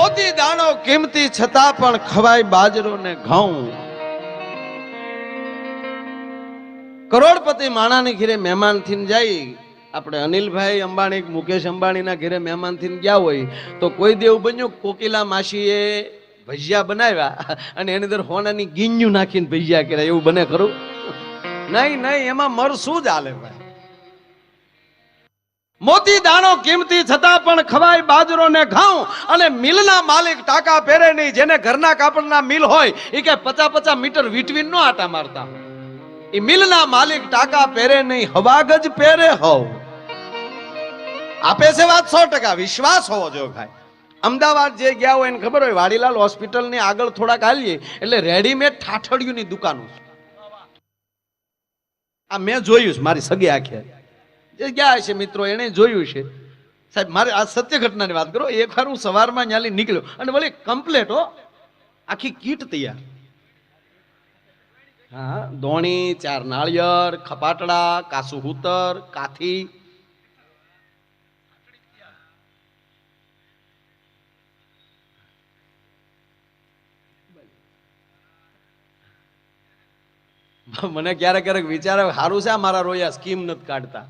મોતી દાણો કિંમતી છતાં પણ ખવાય બાજરો ને ઘઉં. કરોડપતિ માણાની ઘરે મહેમાન થઈને જાય. આપણે અનિલભાઈ અંબાણી મુકેશ અંબાણીના ઘરે મહેમાન થઈને ગયા હોય તો કોઈ દેવ બન્યું કોકિલા માસીએ ભજીયા બનાવ્યા અને એની અંદર હોનાની ગીંજ્યું નાખીને ભજીયા કર્યા, એવું બને ખરું? નહીં નહીં, એમાં મરસું જ હાલે ભાઈ. મોતી દાણો કિંમતી છતાં પણ ખવાય બાજરો ને ઘઉં. અને મિલના માલિક ટાકા પહેરે નહીં. જેને ઘરના કાપડના મિલ હોય એ કે 50-50 મીટર વીટવીન નો આટા મારતા. એ મિલના માલિક ટાકા પહેરે નહીં, હવાગ જ પહેરે હોવ. આપે છે વાત 100%, વિશ્વાસ હોવો જોઈએ ભાઈ. અમદાવાદ જે ગયા હોય એને ખબર હોય, વાડીલાલ હોસ્પિટલ ની આગળ થોડાક હાલીએ એટલે રેડીમેડ ઠાઠડિયુંની દુકાનો છે. આ મેં જોયું છે, મારી સગી આંખે જે ગયા છે મિત્રો એને જોયું છે. સાહેબ મારે આ સત્ય ઘટનાની વાત કરો. એકવાર હું સવારમાં ન્યાલી નીકળ્યો અને વળી કમ્પ્લેટ હો, આખી કીટ તૈયાર. હા, દોણી, 4 નાળિયેર, ખપાટડા, કાસુ હુતર, કાથી. મને ક્યારેક ક્યારેક વિચારે સારું છે મારા રોયા સ્કીમ નથી કાઢતા.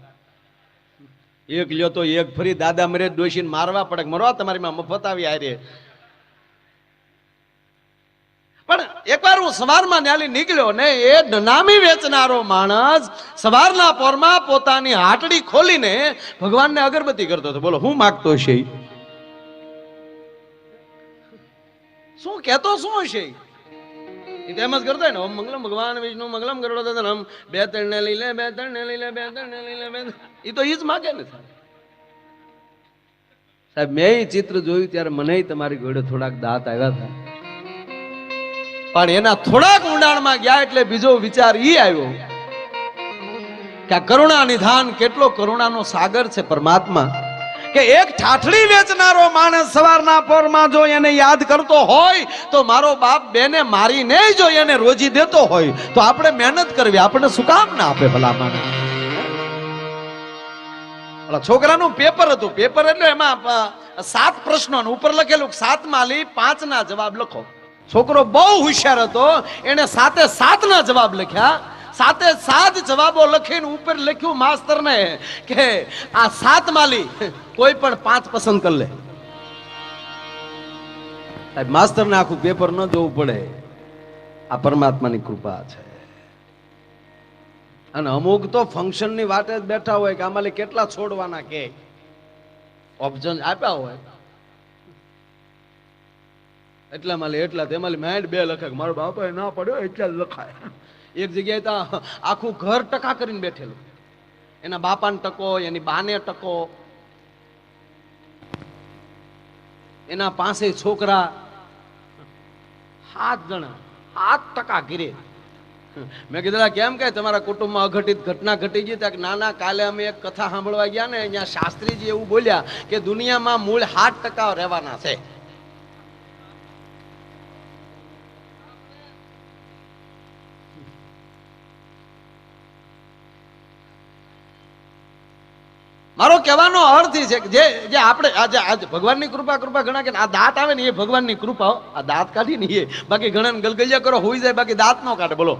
એક લ્યો તો એક ફરી દાદા મરે ડોશીને મારવા પડે, મરવા તમારી માં મફત આવી હારે. પણ એકવાર હું સવારમાં ન્યાલી નીકળ્યો ને, એ નામી વેચનારો માણસ સવારના પોરમાં પોતાની હાટડી ખોલીને ભગવાનને અગરબત્તી કરતો હતો. બોલો હું માગતો છે? શું કેતો શું હશે? એમ જ કરતો હોય ને, ઓમ મંગલમ ભગવાન વિષ્ણુ મંગલમ ગરુડો ધનમ, 2-3 ને લઈ લે, 2-3 ને લઈ લે, 2-3 ને લઈ લે. એ તો ઈ જ માગે ને સાહેબ. મેં ચિત્ર જોયું ત્યારે મને તમારી ઘોડે થોડાક દાંત આવ્યા હતા, પણ એના થોડાક ઊંડાણમાં ગયા એટલે બીજો વિચાર ઈ આવ્યો કે આ કરુણા નિધાન, કેટલો કરુણાનો સાગર છે પરમાત્મા. કે એક ઠાઠડી વેચનારો માણસ સવારના પોરમાં જો એને યાદ કરતો હોય તો મારો બાપ બેને મારીને જો એને રોજી દેતો હોય તો આપણે મહેનત કરવી, આપણે શું કામ ના આપે ભલા માણસ? છોકરાનું પેપર હતું, પેપર એટલે એમાં 7 પ્રશ્નો ઉપર લખેલું 7 માંથી 5 ના જવાબ લખો. છોકરો બહુ હોશિયાર હતો, એને 7 ના જવાબ લખ્યા. 7 જવાબો લખીને ઉપર લખ્યું માસ્તરને કે આ 7 માલી કોઈ પણ 5 પસંદ કરી લે. માસ્તરને આખું પેપર ન જોવું પડે. આ પરમાત્માની કૃપા છે. અને અમુક તો ફંક્શન ની વાટે જ બેઠા હોય કે આમાં કેટલા છોડવાના કે ઓપ્શન આપ્યા હોય, એટલા માલે એટલા, તેમાં માઇન્ડ 2 લખે. મારો બાપા ના પડ્યો એટલા જ લખાય. એક જગ્યાએ તો આખું ઘર ટકા કરીને બેઠેલું. એના બાપાને ટકો, એની બાને ટકો, એના 5 છોકરા, 7 જણા 7 ટકા ઘીરે. મેં કીધું કેમ કે તમારા કુટુંબમાં અઘટિત ઘટના ઘટી ગઈ? ત્યાં નાના કાલે અમે એક કથા સાંભળવા ગયા ને, અહીંયા શાસ્ત્રીજી એવું બોલ્યા કે દુનિયામાં મૂળ 7% રહેવાના છે. મારો કહેવાનો અર્થ છે કે જે આપણે આજે ભગવાનની કૃપા ઘણા કે આ દાંત આવે ને એ ભગવાનની કૃપા. આ દાંત કાઢી ને એ, બાકી ઘણા ગલગલિયા કરો હોઈ જાય, બાકી દાંત નો કાઢે. બોલો.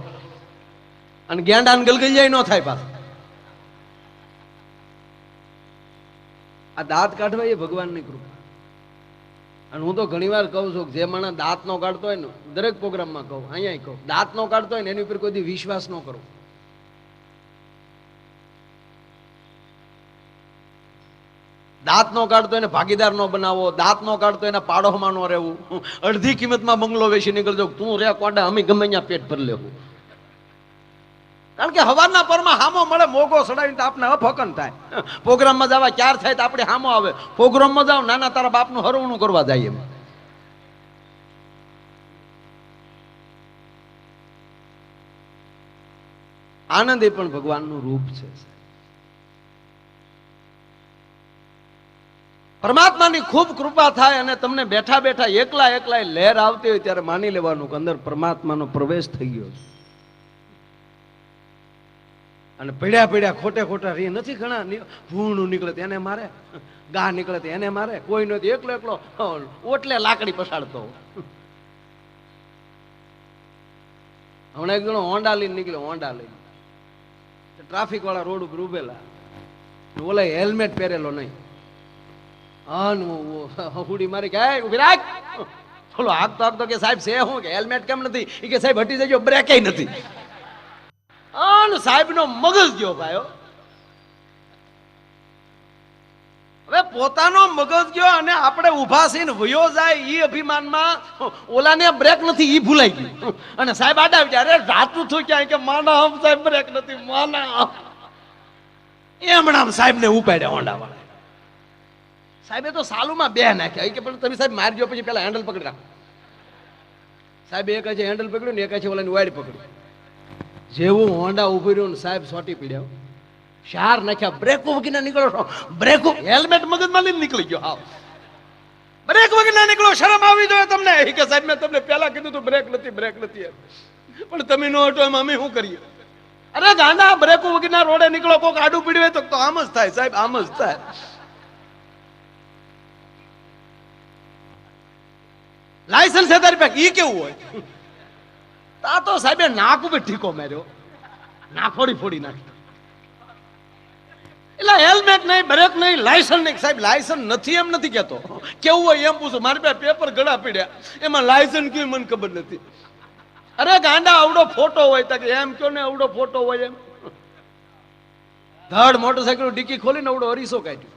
અને ગેંડા ને ગલગલિયા ન થાય પાછા. આ દાંત કાઢવા એ ભગવાનની કૃપા. અને હું તો ઘણી વાર કહું છું કે જે માણસ દાંત નો કાઢતો હોય ને, દરેક પ્રોગ્રામમાં કહું, અહીંયા કહું, દાંત નો કાઢતો હોય ને એની ઉપર કોઈ વિશ્વાસ ન કરો. દાંત નો કાઢતો એને ભાગીદાર નો બનાવો, દાંત નો કાઢતો એને પાડોમાં નો રહેવું. અડધી કિંમતમાં બંગલો વેચી નીકળજો, તું રે કોડા, અમે ગમે ત્યાં પેટ ભરી લેવું. કારણ કે હવારના પરમાં હામો મળે, મોગો સડાવીને તો આપણે અફકન થાય. પ્રોગ્રામમાં જવા ક્યાર થાય તો આપણે હામો આવે. પ્રોગ્રામમાં જાવ, નાના તારા બાપનું હરવણું કરવા જાય. એમ આનંદ એ પણ ભગવાનનું રૂપ છે. પરમાત્માની ખૂબ કૃપા થાય અને તમને બેઠા બેઠા એકલા લહેર આવતી હોય ત્યારે માની લેવાનું કે અંદર પરમાત્માનો પ્રવેશ થઈ ગયો છે. અને પડ્યા પડ્યા ખોટે ખોટા રી નથી ઘણા ભૂણું નીકળે એને મારે, ગા નીકળે એને મારે, કોઈ નથી, એકલો એકલો ઓટલે લાકડી પસાડતો. હમણાં એક જણો હોન્ડા લઈને નીકળ્યો, હોન્ડા લઈને ટ્રાફિક વાળા રોડ ઉપર ઉભેલા, ઓલા હેલ્મેટ પહેરેલો નહીં, હુડી મારી કે ઉભી રાખ, બોલો હાકતો હાકતો કે સાહેબ છે હું, કે હેલ્મેટ કેમ નથી, એ કે સાહેબ હટી જજો, બ્રેક નથી. સાહેબ નો મગજ ગયો ભાઈઓ. હવે પોતાનો મગજ ગયો અને આપણે ઉભા થઈને વયો જાય ઈ અભિમાનમાં ઓલાને બ્રેક નથી ઈ ભૂલાઈ ગયું, અને સાહેબ આડા વિચાર અરે રાતું થયું ક્યાંય કે માના આમ સાહેબ બ્રેક નથી માના એમણામ સાહેબ ને ઉપાડ્યા હોન્ડા વાળા. સાહેબે તો સાલુમાં બે નાખ્યા કે પણ તમે સાહેબ મારજો પછી પેલા હેન્ડલ પકડી રાખો. સાહેબ એક છે હેન્ડલ પકડ્યું ને એક છે ઓલાની વાયર પકડ્યું. જેવું હોન્ડા ઉભી રહ્યું ને સાહેબ સોટી પીડ્યા, શાર નાખ્યા, બ્રેકો વગર નીકળો, બ્રેકો હેલ્મેટ મગજમાં લઈને નીકળી ગયો. હા બ્રેક વગર નીકળો, શરમ આવી જોઈએ તમને. કે સાહેબ મેં તમને પહેલા કીધું તું બ્રેક નથી, બ્રેક નથી, પણ તમે નો હટો એમ અમે શું કરીએ? અરે ગાંડા, બ્રેકો વગર રોડે નીકળો, કોક આડું પીડ્યું હોય તો આમ જ થાય સાહેબ, આમ જ થાય. લાયસન્સ છે તારી પાસે, ઈ કેવું હોય? તા તો સાહેબે નાક ઉપર ઠીકો માર્યો, ના ફોડી ફોડી નાખી. એટલે હેલ્મેટ નહીં, બ્રેક નહીં, લાયસન્સ નહીં. સાહેબ લાયસન્સ નથી એમ નથી કેતો, કેવું હોય એમ પૂછો. મારી પાસે પેપર ઘણા પડ્યા, એમાં લાયસન્સ કેવું મને ખબર નથી. અરે ગાંડા, આવડો ફોટો હોય તો એમ કયો ને, આવડો ફોટો હોય એમ. ધડ મોટરસાયકલ ડીકી ખોલીને આવડો અરીસો કાઢ્યો.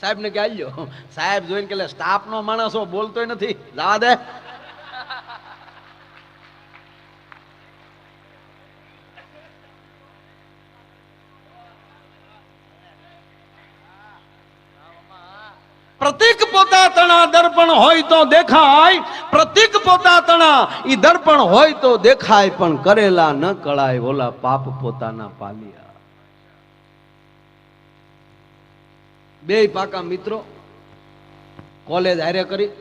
સાહેબ ને કે આલ્યો. સાહેબ જોઈને કે સ્ટાફ નો માણસ બોલતોય નથી, જવા દે. પ્રતિક પોતા તણા દર્પણ હોય તો દેખાય, પ્રતિક પોતા તણા ઈ દર્પણ હોય તો દેખાય, પણ કરેલા ન કળાય ઓલા પાપ પોતાના પાલિયા. બે પાકા મિત્રો કોલેજ હારે કરી,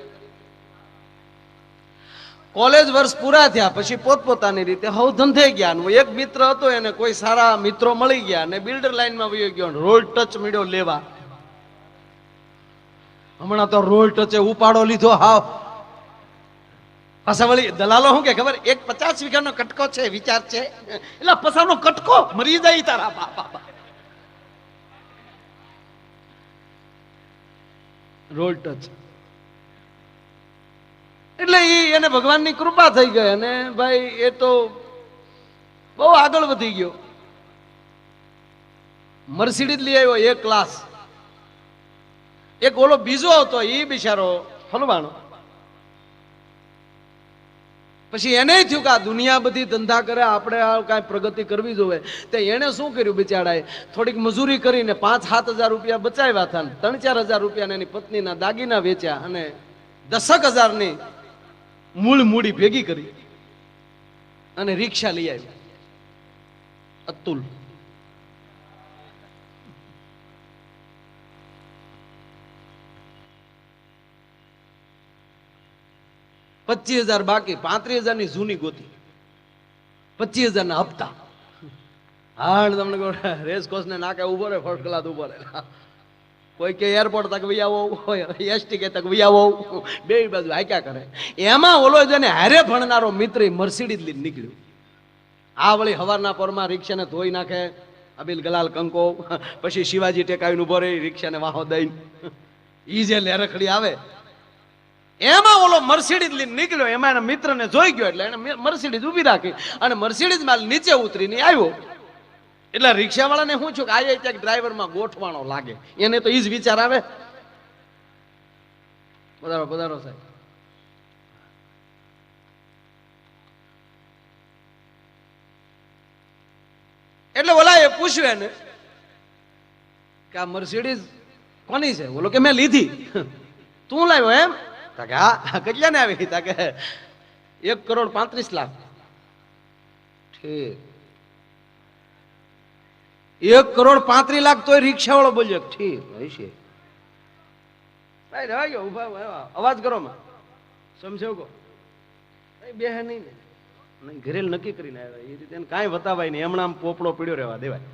કોલેજ વર્ષ પૂરા થયા પછી પોતપોતાની રીતે હવ ધંધે ગયા. એક મિત્ર હતો એને કોઈ સારા મિત્રો મળી ગયા અને બિલ્ડર લાઈનમાં વયો ગયો, રોડ ટચ મીડો લેવા. હમણાં તો રોડ ટચે ઉપાડો લીધો હાવ. પાછા વળી દલાલો શું કે ખબર, એક 50 વીઘાનો કટકો છે, વિચાર છે, એટલે પસાનો કટકો મરી જાય તારા બાપા. રોડ ટચ એટલે એને ભગવાનની કૃપા થઈ ગઈ અને ભાઈ એ તો બહુ આગળ વધી ગયો. મર્સિડીઝ લઈ આવ્યો એક ક્લાસ. એક ઓલો બીજો હતો એ બિચારો હલવાણો. પછી એને થયું કે આ દુનિયા બધી ધંધા કરે, આપણે આ કાંઈ પ્રગતિ કરવી જોઈએ. તો એને શું કર્યું બિચારાએ, થોડીક મજૂરી કરીને 5-7 હજાર રૂપિયા બચાવ્યા હતા, 3-4 હજાર રૂપિયા એની પત્નીના દાગીના વેચ્યા અને 10,000 ની મૂળ મૂડી ભેગી કરી અને રિક્ષા લઈ આવ્યો અતુલ. $25,000 બાકી, 35,000 ની જૂની ગોતી, 25,000 ના હપ્તા. હા તમને રેસ કોર્સ ને નાકે ઉભો રહે, ફર્સ્ટ ક્લાસ ઉભો રહે. કોઈ કે એરપોર્ટ તક વહી આવો, એસટી કે તક વહી આવો, બે બાજુ હાક્યા કરે. એમાં ઓલો જેને હારે ભણનારો મિત્ર મર્સિડીઝ લઈને નીકળ્યો. આ વળી હવારના પોરમાં રિક્ષાને ધોઈ નાખે, અબિલ ગલાલ કંકો, પછી શિવાજી ટેકાવીને ઉભો રહી, રિક્ષાને વાહો દઈને ઈ જે લેરખડી આવે. એમાં ઓલો મર્સિડીઝ લઈને નીકળ્યો, એમાં એના મિત્રને જોઈ ગયો એટલે એને મર્સિડીઝ ઉભી રાખી અને મર્સિડીઝ માં નીચે ઉતરીને આવ્યો. એટલે રિક્ષાવાળાને શું છું કે આ ત્યાં ડ્રાઈવરમાં ગોઠવાણો લાગે, એને તો ઈ જ વિચાર આવે. પધારો પધારો સાહેબ. એટલે ઓલા એ પૂછ્યું એને કે આ મર્સિડીઝ કોની છે? બોલો કે મેં લીધી. તું લાવ્યો એમ? કે હા. કેટલા ને આવી? કે 1,35,00,000. ઠીક, 1,35,00,000 તોય રિક્ષા વાળો બોલ્યો ઠીક હશે. ભાઈ રહી ગયો ઉભા, અવાજ કરો માં સમજો કો બે નહીં ને નહીં ઘરેલ નક્કી કરીને આવ્યા એ રીતે કાંઈ વતાવાય નહીં, હમણાં પોપડો પીડ્યો રહેવા દેવાય.